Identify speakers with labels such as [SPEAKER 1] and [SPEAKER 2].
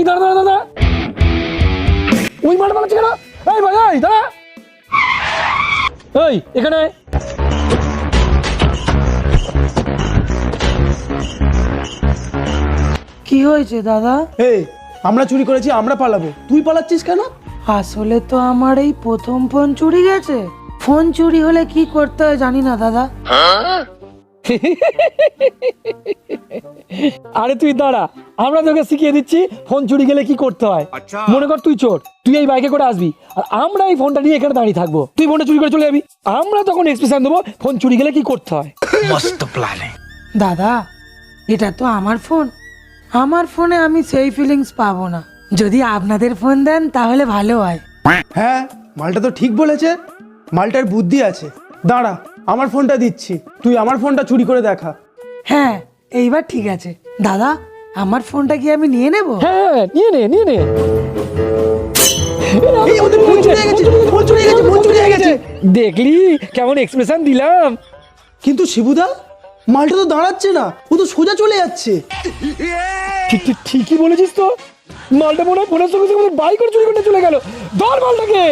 [SPEAKER 1] দাঁড়া দাঁড়া দাঁড়া, ওই মাঠে পালাচ্ছে কেন? এই ভাই, এই দাঁড়া, এই এখানে
[SPEAKER 2] কি হয়েছে দাদা?
[SPEAKER 3] এই আমরা চুরি করেছি, আমরা পালাবো, তুই পালাচ্ছিস কেন?
[SPEAKER 2] আসলে তো আমার এই প্রথম ফোন চুরি গেছে। ফোন চুরি হলে কি করতে হয় জানি না দাদা।
[SPEAKER 1] আরে তুই দাঁড়া, আমরা তোকে শিখিয়ে দিচ্ছি ফোন চুরি গেলে কি করতে হয়। মনে কর তুই চোর, তুই এই বাইকে করে আসবি আর আমরা এই ফোনটা নিয়ে এখানে দাঁড়িয়ে থাকবো, তুই ফোনটা চুরি করে চলে যাবি, আমরা তখন এক্সপ্রেশন দেবো ফোন চুরি গেলে কি করতে হয়।
[SPEAKER 2] দাদা এটা তো আমার ফোন, আমার ফোনে আমি সেই ফিলিংস পাবো না। যদি আপনাদের ফোন দেন তাহলে ভালো হয়।
[SPEAKER 3] হ্যাঁ, মালটা তো ঠিক বলেছে, মালটার বুদ্ধি আছে। দাঁড়া, আমার ফোনটা দিচ্ছি, তুই আমার ফোনটা চুরি করে দেখা।
[SPEAKER 2] হ্যাঁ এইবার ঠিক আছে। দাদা আমার ফোনটা কি আমি নিয়ে নেব?
[SPEAKER 1] হ্যাঁ নিয়ে নে নিয়ে নে।
[SPEAKER 3] এই ওদের ফোন চুরি হয়ে গেছে, ফোন চুরি হয়ে গেছে, ফোন চুরি হয়ে গেছে।
[SPEAKER 1] দেখলি কেমন এক্সপ্রেশন দিলাম।
[SPEAKER 3] কিন্তু শিবুদা, মালটা তো দাঁড়াচ্ছে না, ও তো সোজা চলে যাচ্ছে।
[SPEAKER 1] ঠিকই বলেছিস তো, মালটা মনে হয় ফোনের সঙ্গে সঙ্গে বাইক করে চুরি করে চলে গেল। ধর মালটাকে।